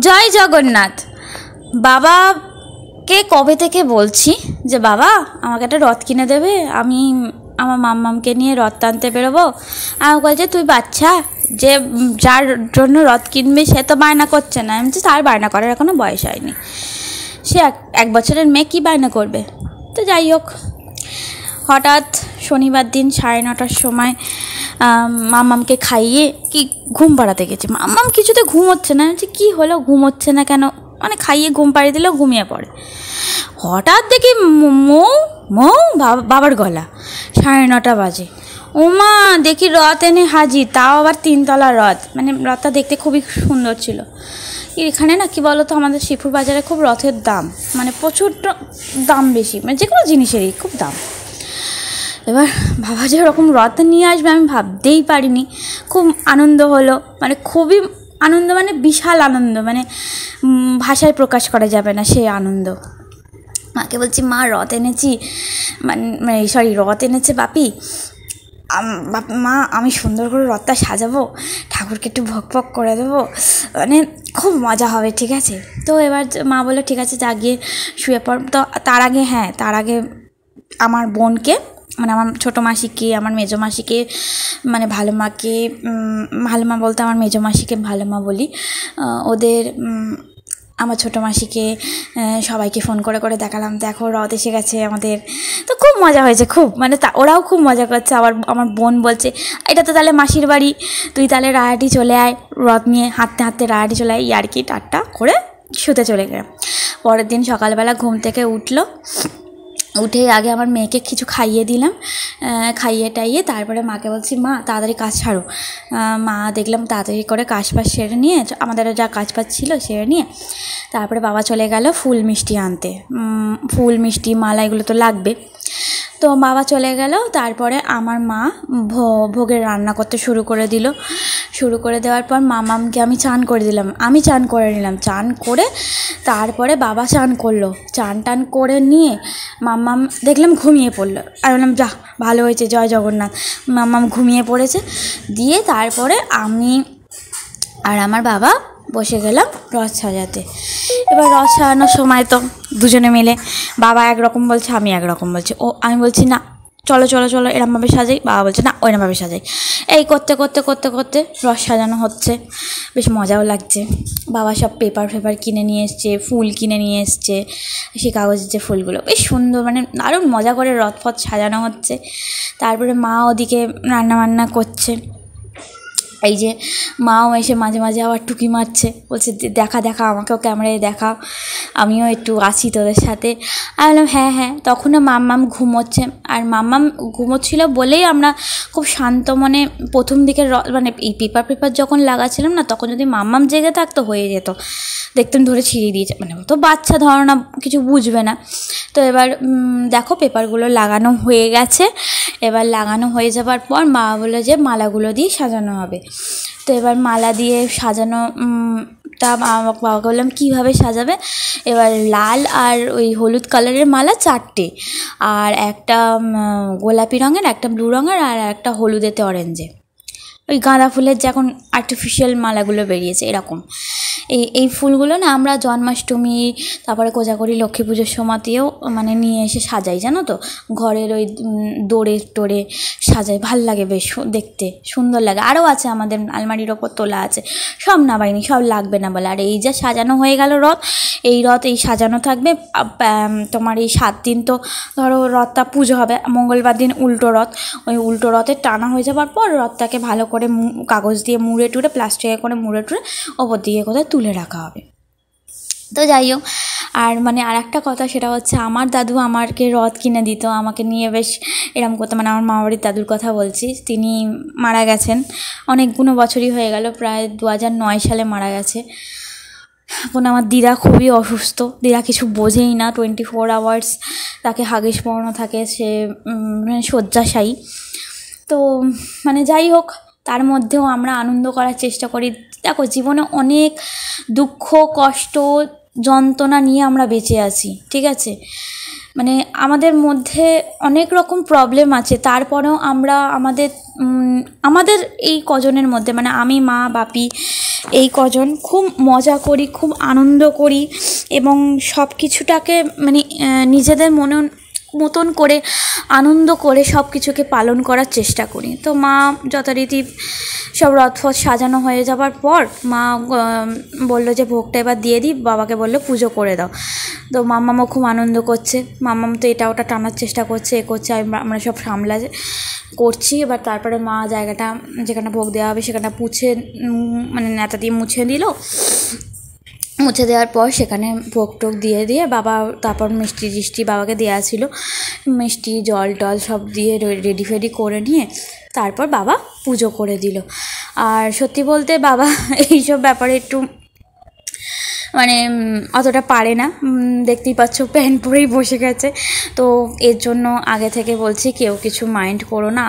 জয় জগন্নাথ। বাবাকে কবে থেকে বলছি যে বাবা আমাকে একটা রথ কিনে দেবে, আমি আমার মাম্মামকে নিয়ে রথ টানতে বেরোবো। আমাকে বলছে তুই বাচ্চা, যে যার জন্য রথ কিনবে সে তো বায়না করছে না। আমি বলছি তার বায়না করার এখনও বয়স হয়নি, সে এক বছরের মেয়ে কী বায়না করবে। তো যাই হোক, হঠাৎ শনিবার দিন 9:30টার সময় মাম্মামকে খাইয়ে কি ঘুম পাড়াতে গেছি। মাম্মাম কিছুতে ঘুম হচ্ছে না। যে কী হলো, ঘুম হচ্ছে না কেন, মানে খাইয়ে ঘুম পাড়িয়ে দিলেও ঘুমিয়ে পড়ে। হঠাৎ দেখি মৌ মৌ বাবার গলা। 9:30 বাজে। ওমা দেখি রথ এনে হাজির, তাও আবার 3তলা রথ। মানে রথটা দেখতে খুবই সুন্দর ছিল। এখানে না কি বলো তো, আমাদের শিবপুর বাজারে খুব রথের দাম, মানে প্রচুর দাম বেশি, মানে যে কোনো জিনিসেরই খুব দাম। এবার বাবা যে ওরকম রথ নিয়ে আসবে আমি ভাবতেই পারিনি। খুব আনন্দ হলো, মানে খুবই আনন্দ, মানে বিশাল আনন্দ, মানে ভাষায় প্রকাশ করা যাবে না সেই আনন্দ। মাকে বলছি মা রথ এনেছি, মানে সরি রথ এনেছে বাপি, মা আমি সুন্দর করে রথটা সাজাবো, ঠাকুরকে একটু ভক ভক করে দেবো, মানে খুব মজা হবে, ঠিক আছে। তো এবার মা বললো ঠিক আছে যা গিয়ে শুয়ে পড়। তো তার আগে আমার বোনকে, মানে আমার ছোটো মাসিকে, আমার মেজো মাসিকে, মানে ভালো মা বলতে আমার মেজো মাসিকে ভালো মা বলি, ওদের আমার ছোটো মাসিকে সবাইকে ফোন করে করে দেখালাম, দেখো রথ এসে গেছে আমাদের। তো খুব মজা হয়েছে, খুব, মানে ওরাও খুব মজা করছে। আবার আমার বোন বলছে এটা তো তাহলে মাসির বাড়ি, তুই তাহলে রায়াটি চলে আয়, রথ নিয়ে হাঁটতে হাঁটতে রায়াটি চলে আয়, ইয়ার্কি টাট্টা করে শুতে চলে গেলাম। পরের দিন সকালবেলা ঘুম থেকে উঠে আগে আমার মেয়েকে কিছু খাইয়ে দিলাম, খাইয়ে টাইয়ে তারপরে মাকে বলছি মা তাড়াতাড়ি কাজ ছাড়ো। মা দেখলাম তাড়াতাড়ি করে কাজ বাজ সেরে নিয়ে, আমাদের যা কাজ বাজ ছিল সেরে নিয়ে তারপরে বাবা চলে গেল ফুল মিষ্টি আনতে। ফুল মিষ্টি মালা এগুলো তো লাগবে। তো বাবা চলে গেল, তারপরে আমার মা ভোগের রান্না করতে শুরু করে দেওয়ার পর মামামকে আমি চান করে দিলাম, আমি চান করে নিলাম। চান করে তারপরে বাবা চান করলো, টান করে নিয়ে মাম্মাম দেখলাম ঘুমিয়ে পড়লো। আর বললাম যা ভালো হয়েছে, জয় জগন্নাথ। মাম্মাম ঘুমিয়ে পড়েছে। দিয়ে তারপরে আমি আর আমার বাবা বসে গেলাম রথ সাজাতে। এবার রথ সাজানোর সময় তো দুজনে মিলে, বাবা একরকম বলছে, আমি একরকম বলছি। আমি বলছি না চলো চলো চলো এরমভাবে সাজাই, বাবা বলছে না ওইরমভাবে সাজাই। এই করতে রথ সাজানো হচ্ছে, বেশ মজাও লাগছে। বাবা সব পেপার কিনে নিয়ে এসছে, ফুল কিনে নিয়ে এসছে, সেই কাগজের যে ফুলগুলো বেশ সুন্দর, মানে দারুণ মজা করে রথ সাজানো হচ্ছে। তারপরে মা ওদিকে রান্নাবান্না করছে। এই যে মাও এসে মাঝে মাঝে আবার টুকি মারছে, বলছে দেখা আমাকেও ক্যামেরায় দেখা, আমিও একটু আসি তোদের সাথে। আমি বললাম হ্যাঁ। তখনও মাম্মাম ঘুমোচ্ছে, আর মাম্মাম ঘুমোচ্ছিল বলেই আমরা খুব শান্ত মনে প্রথম দিকে মানে এই পেপার যখন লাগাচ্ছিলাম না, তখন যদি মাম্মাম জেগে থাকতো হয়ে যেত, দেখতেন ধরে ছিঁড়ে দিয়েছে, মানে তো বাচ্চা ধারণা কিছু বুঝবে না। তো এবার দেখো পেপারগুলো লাগানো হয়ে গেছে। এবার লাগানো হয়ে যাবার পর মা বললো যে মালাগুলো দিয়ে সাজানো হবে। তো এবার মালা দিয়ে সাজানো, তা বাবাকে বললাম কীভাবে সাজাবে। এবার লাল আর ওই হলুদ কালারের মালা 4টে, আর একটা গোলাপি রঙের, একটা ব্লু রঙের, আর একটা হলুদেতে অরেঞ্জে, ওই গাঁদা ফুলের যে এখন আর্টিফিশিয়াল মালাগুলো বেরিয়েছে এরকম। এই ফুলগুলো না আমরা জন্মাষ্টমী, তারপরে কোজাগরি, লক্ষ্মী পুজোর সময়তেও মানে নিয়ে এসে সাজাই, জানো তো, ঘরের ওই দোরে সাজাই, ভাল লাগে, বেশ দেখতে সুন্দর লাগে। আরও আছে আমাদের আলমারির ওপর তোলা আছে, সব না বাইনি, সব লাগবে না বলে। আর এই যে সাজানো হয়ে গেল রথ, এই সাজানো থাকবে তোমার এই 7 দিন। তো ধরো রথটা পুজো হবে মঙ্গলবার দিন উল্টো রথ, ওই উল্টো রথের টানা হয়ে যাবার পর রথটাকে ভালো করে কাগজ দিয়ে মুড়ে টুড়ে, প্লাস্টিকে করে মুড়ে টুড়ে ওপর দিকে কোথায় তুলে রাখা হবে। তো যাই হোক, আর মানে আর একটা কথা, সেটা হচ্ছে আমার দাদু আমাকে রথ কিনে দিত, আমাকে নিয়ে বেশ এরম করতো, মানে আমার মামাবাড়ির দাদুর কথা বলছি। তিনি মারা গেছেন অনেকগুলো বছরই হয়ে গেল, প্রায় 2009 সালে মারা গেছে। এখন আমার দিদা খুবই অসুস্থ, দিদা কিছু বোঝেই না, 24 আওয়ার্স তাকে হাগিস পরানো থাকে, সে শয্যাশায়ী। তো মানে যাই হোক, তার মধ্যেও আমরা আনন্দ করার চেষ্টা করি। দেখো জীবনে অনেক দুঃখ কষ্ট যন্ত্রণা নিয়ে আমরা বেঁচে আছি, ঠিক আছে। মানে আমাদের মধ্যে অনেক রকম প্রবলেম আছে, তারপরেও আমরা আমাদের এই কজনের মধ্যে মানে আমি, মা, বাপি এই কজন খুব মজা করি, খুব আনন্দ করি এবং সব কিছুটাকে মানে নিজেদের মতন করে আনন্দ করে সব কিছুকে পালন করার চেষ্টা করি। তো মা যথারীতি সব রথফথ সাজানো হয়ে যাবার পর মা বললো যে ভোগটা এবার দিয়ে দিই, বাবাকে বললো পুজো করে দাও। তো মাম্মামও খুব আনন্দ করছে, মাম্মাম তো এটা ওটা টানার চেষ্টা করছে, আমরা সব করছি। এবার তারপরে মা জায়গাটা যেখানে ভোগ দেওয়া হবে সেখানে মানে নেতা দিয়ে মুছে দিল। মুছে দেওয়ার পর সেখানে ভোগ টোগ দিয়ে বাবা তারপর মিষ্টি বাবাকে দেওয়া ছিল, মিষ্টি জল টল সব দিয়ে রেডি ফেডি করে নিয়ে তারপর বাবা পুজো করে দিল। আর সত্যি বলতে বাবা এইসব ব্যাপারে একটু মানে অতটা পারে না, দেখতেই পাচ্ছ প্যান্ট পরেই বসে গেছে। তো এর জন্য আগে থেকে বলছি কেউ কিছু মাইন্ড করো না।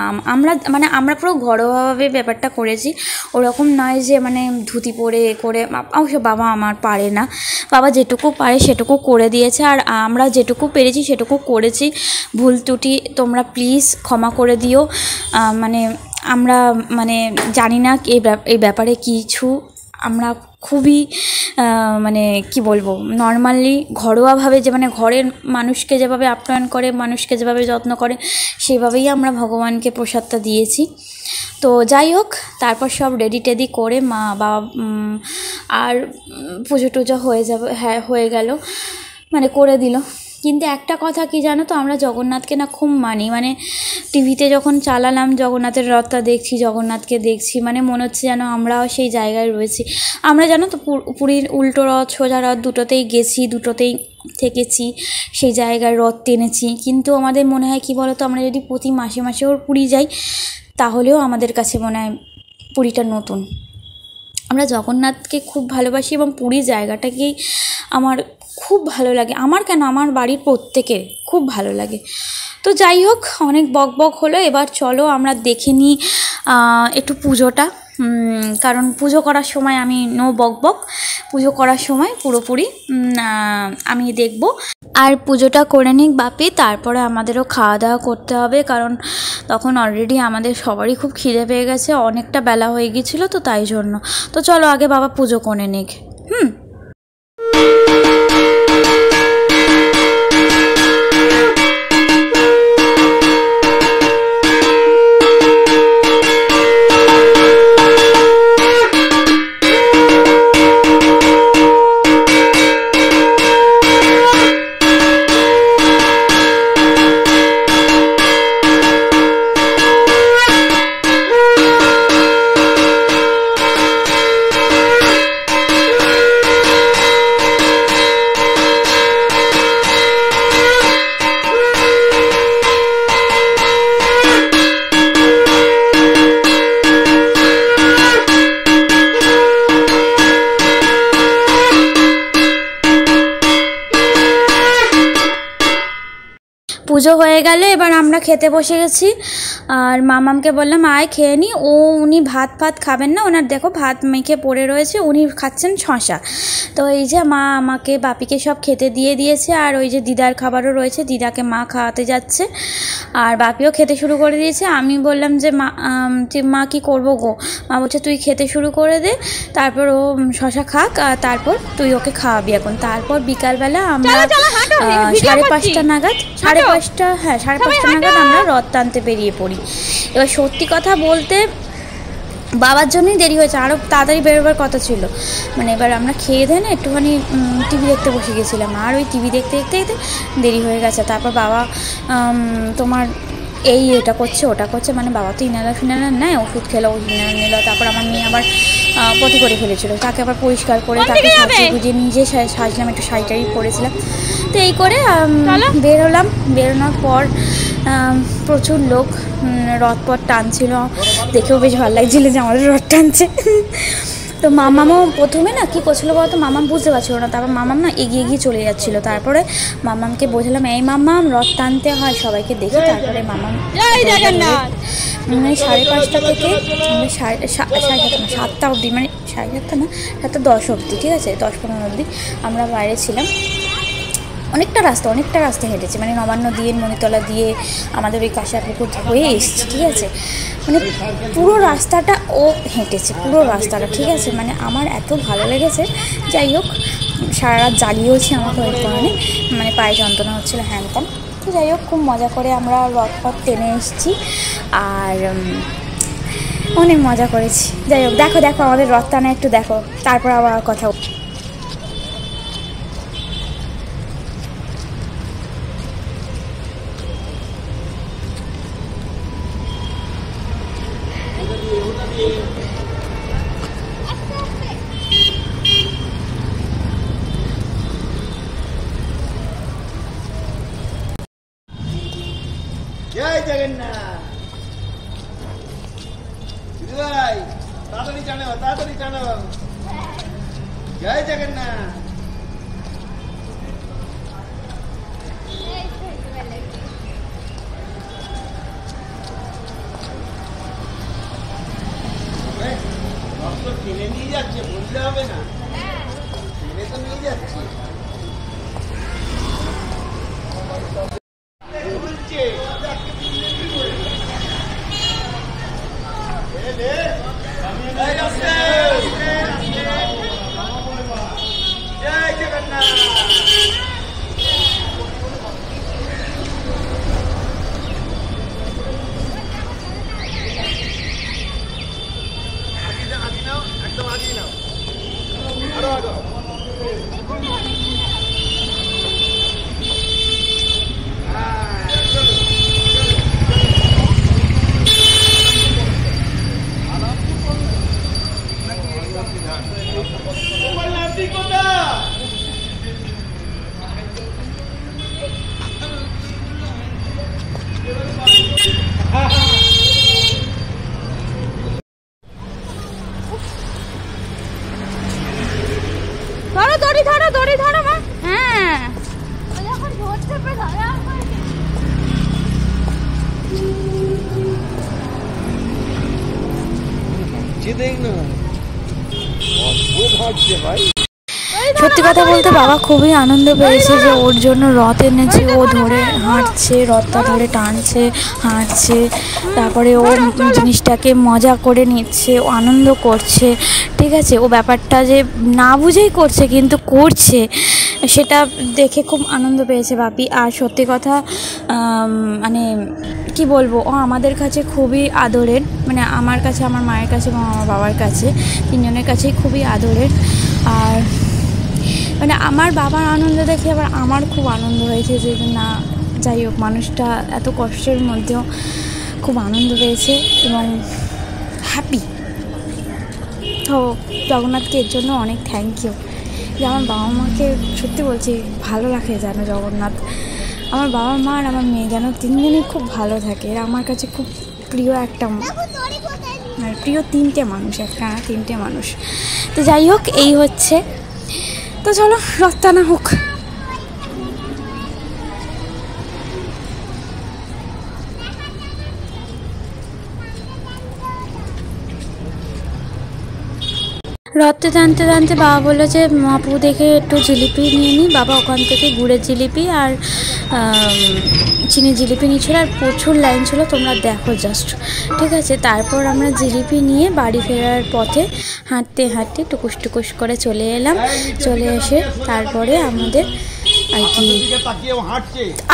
আমরা পুরো ঘরোয়াভাবে ব্যাপারটা করেছি, ওরকম নয় যে মানে ধুতি পরে করে অবশ্য বাবা আমার পারে না, বাবা যেটুকু পারে সেটুকু করে দিয়েছে আর আমরা যেটুকু পেরেছি সেটুকু করেছি। ভুল ত্রুটি তোমরা প্লিজ ক্ষমা করে দিও। মানে আমরা মানে জানি না এই ব্যাপারে কিছু, আমরা খুবই মানে কি বলবো নর্মালি ঘরোয়াভাবে যে মানে ঘরের মানুষকে যেভাবে আপ্যায়ন করে, মানুষকে যেভাবে যত্ন করে সেভাবেই আমরা ভগবানকে প্রসাদটা দিয়েছি। তো যাই হোক, তারপর সব রেডি টেডি করে মা বাবা আর পুজো টুজো হয়ে গেল, মানে করে দিল। কিন্তু একটা কথা কি জানো তো, আমরা জগন্নাথকে না খুব মানি, মানে টিভিতে যখন চালালাম জগন্নাথের রথটা দেখছি, জগন্নাথকে দেখছি, মানে মনে হচ্ছে যেন আমরাও সেই জায়গায় রয়েছি। আমরা জানো তো পুরীর উল্টো রথ সোজা রথ দুটোতেই গেছি, দুটোতেই থেকেছি, সেই জায়গায় রথ টেনেছি। কিন্তু আমাদের মনে হয় কি বলো তো, আমরা যদি প্রতি মাসে মাসেও পুরী যাই তাহলেও আমাদের কাছে মনে হয় পুরীটা নতুন। আমরা জগন্নাথকে খুব ভালোবাসি এবং পুরী জায়গাটাকেই আমার খুব ভালো লাগে, আমার বাড়ির প্রত্যেকের খুব ভালো লাগে। তো যাই হোক, অনেক বক হলো, এবার চলো আমরা দেখে নিই একটু পুজোটা, কারণ পুজো করার সময় আমি পুজো করার সময় পুরোপুরি আমি দেখব। আর পুজোটা করে নিক বাপি, তারপরে আমাদেরও খাওয়া দাওয়া করতে হবে, কারণ তখন অলরেডি আমাদের সবারই খুব খিদে পেয়ে গেছে, অনেকটা বেলা হয়ে গিয়েছিলো, তো তাই জন্য। তো চলো আগে বাবা পুজো করে নিক। পুজো হয়ে গেলে এবার আমরা খেতে বসে গেছি, আর মামামকে বললাম আয় খেয়ে নি। উনি ভাত খাবেন না, ওনার দেখো ভাত মেখে পড়ে রয়েছে, উনি খাচ্ছেন শশা। তো এই যে মা আমাকে বাপিকে সব খেতে দিয়ে দিয়েছে, আর ওই যে দিদার খাবারও রয়েছে, দিদাকে মা খাওয়াতে যাচ্ছে, আর বাপিও খেতে শুরু করে দিয়েছে। আমি বললাম যে মা কী করবো গো? মা বলছে তুই খেতে শুরু করে দে, তারপর ও শশা খাক, আর তারপর তুই ওকে খাওয়াবি এখন। তারপর বিকালবেলা আমরা 5:30 নাগাদ 5:30 নাগাদ আমরা রথ টানতে বেরিয়ে পড়ি। এবার সত্যি কথা বলতে বাবার জন্যই দেরি হয়েছে, আরও তাড়াতাড়ি বেরোবার কথা ছিল। মানে এবার আমরা খেয়ে দিয়ে না একটুখানি টিভি দেখতে বসে গেছিলাম, আর ওই টিভি দেখতে দেরি হয়ে গেছে। তারপর বাবা তোমার এটা করছে ওটা করছে, মানে বাবা তো ইনহেলার নেয়, ওষুধ খেলো, ইনহেলার নিল। তারপর আমার মেয়ে আবার পটি করে ফেলেছিল, তাকে আবার পরিষ্কার করে তাকে সাজিয়ে গুজিয়ে নিজে সাজলাম, একটু শাড়ি টাড়ি পরেছিলাম। তো এই করে বেরোনোর পর প্রচুর লোক রথ টানছিল, দেখেও বেশ ভালো লাগছিল যে আমাদের রথ টানছে। তো মামামও প্রথমে না কী করছিলো বলতো, মামাম বুঝতে পারছিল না, তারপর মামাম না এগিয়ে চলে যাচ্ছিলো। তারপরে মামামকে বোঝালাম এই মামাম রথ টানতে হয়, সবাইকে দেখে। তারপরে মামাম 5:30 থেকে আমরা 7টা অবধি, মানে 7:30 না 7:10 অবধি, ঠিক আছে 10-15 অবধি আমরা বাইরে ছিলাম। অনেকটা রাস্তা হেঁটেছি, মানে নবান্ন দিয়ে মণিতলা দিয়ে আমাদের ওই কাশিয়াপুকুর হয়ে এসছি, ঠিক আছে। মানে পুরো রাস্তাটা ও হেঁটেছে, পুরো রাস্তাটা, ঠিক আছে। মানে আমার এত ভালো লেগেছে। যাই হোক, সারা রাত জাগিয়েওছি আমাকে ওই কারণে, মানে পায়ে যন্ত্রণা হচ্ছিলো, হ্যান ত্যান। তো যাই হোক, খুব মজা করে আমরা রথ টেনে এসেছি আর অনেক মজা করেছি। যাই হোক, দেখো আমাদের রথ টানা একটু দেখো, তারপর আবার কথা। জয় জগন্নাথ। ভাই তাড়াতাড়ি জানো। জয় জগন্নাথ। টেনে নিয়ে যাচ্ছে, বললে হবে না, টেনে তো নিয়ে যাচ্ছে। দড়ি ধরো মা। হ্যাঁ, সত্যি কথা বলতে বাবা খুবই আনন্দ পেয়েছে যে ওর জন্য রথ এনেছি, ও ধরে হাঁটছে, রথটা ধরে টানছে, হাঁটছে, তারপরে ও জিনিসটাকে মজা করে নিচ্ছে, ও আনন্দ করছে, ঠিক আছে। ও ব্যাপারটা যে না বুঝেই করছে কিন্তু করছে, সেটা দেখে খুব আনন্দ পেয়েছে বাপি। আর সত্যি কথা মানে কি বলবো, ও আমাদের কাছে খুবই আদরের, মানে আমার কাছে, আমার মায়ের কাছে এবং আমার বাবার কাছে, তিনজনের কাছেই খুবই আদরের। আর মানে আমার বাবার আনন্দ দেখে আবার আমার খুব আনন্দ হয়েছে যে না, যাই হোক, মানুষটা এত কষ্টের মধ্যেও খুব আনন্দ পেয়েছে এবং হ্যাপি। তো জগন্নাথকে এর জন্য অনেক থ্যাংক ইউ, যে আমার বাবা মাকে সত্যি বলছি ভালো রাখে যেন জগন্নাথ। আমার বাবা মা আর আমার মেয়ে যেন তিনজনই খুব ভালো থাকে। এরা আমার কাছে খুব প্রিয় একটা, মানে প্রিয় তিনটে মানুষ। তো যাই হোক, এই হচ্ছে। তো চলো রথ টানা হোক। রথে টানতে টানতে বাবা বললো যে মহাপ্রভু দেখে একটু জিলিপি নিয়ে নিই। বাবা ওখান থেকে গুড়ের জিলিপি আর চিনি জিলিপি নিয়েছিল, আর প্রচুর লাইন ছিল, তোমরা দেখো জাস্ট, ঠিক আছে। তারপর আমরা জিলিপি নিয়ে বাড়ি ফেরার পথে হাঁটতে হাঁটতে টুকুস করে চলে এলাম। চলে এসে তারপরে আমাদের আর কি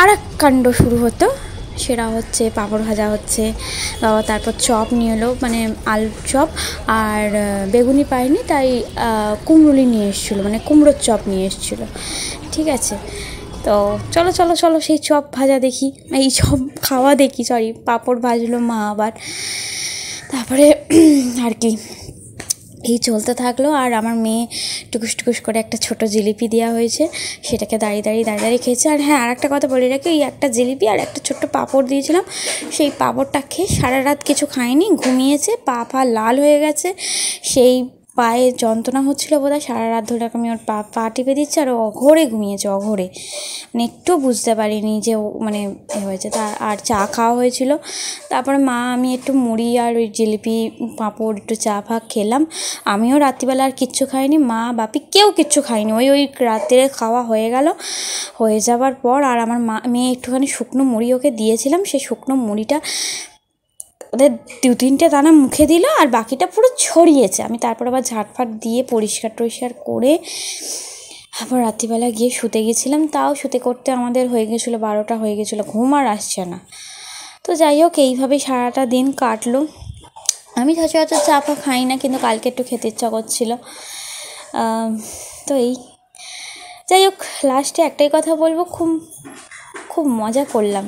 আর এক কাণ্ড শুরু হতো, সেটা হচ্ছে পাঁপড় ভাজা হচ্ছে। বাবা তারপর চপ নিয়ে এলো, মানে আলুর চপ, আর বেগুনি পাইনি তাই কুমড়োলি নিয়ে এসেছিলো, মানে কুমড়োর চপ নিয়ে এসেছিলো, ঠিক আছে। তো চলো সেই চপ ভাজা দেখি, এই চপ খাওয়া দেখি, সরি পাঁপড় ভাজলো মা আবার। তারপরে আর কি এই চলতে থাকলো। আর আমার মেয়ে টুকুস করে একটা ছোট জিলিপি দেওয়া হয়েছে, সেটাকে দাঁড়িয়ে খেয়েছে। আর হ্যাঁ, আর একটা কথা বলে রাখি, এই একটা জিলিপি আর একটা ছোট্ট পাঁপড় দিয়েছিলাম, সেই পাঁপড়টা খেয়ে সারা রাত কিছু খায়নি, ঘুমিয়েছে, পা লাল হয়ে গেছে। সেই পায়ে যন্ত্রণা হচ্ছিলো বোধহয়, সারা রাত ধরে আমি ওর পা টিপে দিচ্ছি আর ও অঘোরে ঘুমিয়েছে, অঘোরে, মানে একটু বুঝতে পারিনি যে ও মানে এ হয়েছে। আর চা খাওয়া হয়েছিল, তারপরে মা আমি একটু মুড়ি আর ওই জিলিপি পাঁপড় একটু চা ফা খেলাম। আমিও রাত্রিবেলা আর কিচ্ছু খাইনি, মা বাপি কেউ কিচ্ছু খাইনি। ওই রাত্রে খাওয়া হয়ে গেল, হয়ে যাওয়ার পর আর আমার মেয়ে একটুখানি শুকনো মুড়ি ওকে দিয়েছিলাম, সেই শুকনো মুড়িটা ওদের 2-3টে দানা মুখে দিল আর বাকিটা পুরো ছড়িয়েছে। আমি তারপর আবার ঝাঁটফাট দিয়ে পরিষ্কার করে আবার রাত্রিবেলা গিয়ে শুতে গেছিলাম। তাও শুতে করতে আমাদের হয়ে গেছিলো 12টা হয়ে গেছিলো, ঘুম আর আসছে না। তো যাই হোক, এইভাবেই সারাটা দিন কাটলো। আমি সচরাচর চা ফা খাই না, কিন্তু কালকে একটু খেতে ইচ্ছা করছিলো। তো এই যাই হোক, লাস্টে একটাই কথা বলবো, খুব মজা করলাম।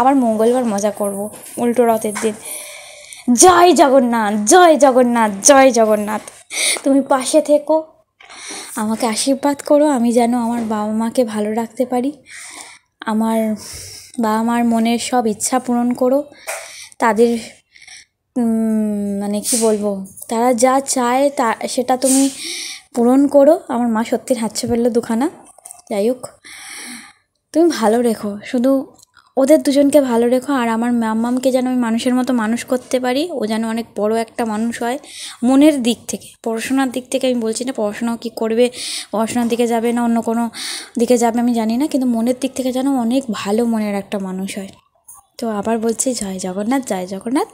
আবার মঙ্গলবার মজা করব, উল্টো রথের দিন। জয় জগন্নাথ, জয় জগন্নাথ, জয় জগন্নাথ। তুমি পাশে থেকো, আমাকে আশীর্বাদ করো, আমি যেন আমার বাবা মাকে ভালো রাখতে পারি। আমার বাবা মার মনের সব ইচ্ছা পূরণ করো, তাদের মানে কি বলবো, তারা যা চায় সেটা তুমি পূরণ করো। আমার মা সত্যি হাতছে ফেললো দুখানা। যাই হোক, তুমি ভালো রেখো, শুধু ওদের দুজনকে ভালো রেখো। আর আমার মাম্মামকে যেন আমি মানুষের মতো মানুষ করতে পারি, ও যেন অনেক বড় একটা মানুষ হয় মনের দিক থেকে। পড়াশোনার দিক থেকে আমি বলছি না, পড়াশোনাও কী করবে, পড়াশোনার দিকে যাবে না অন্য কোনো দিকে যাবে আমি জানি না, কিন্তু মনের দিক থেকে যেন অনেক ভালো মনের একটা মানুষ হয়। তো আবার বলছি, জয় জগন্নাথ, জয় জগন্নাথ।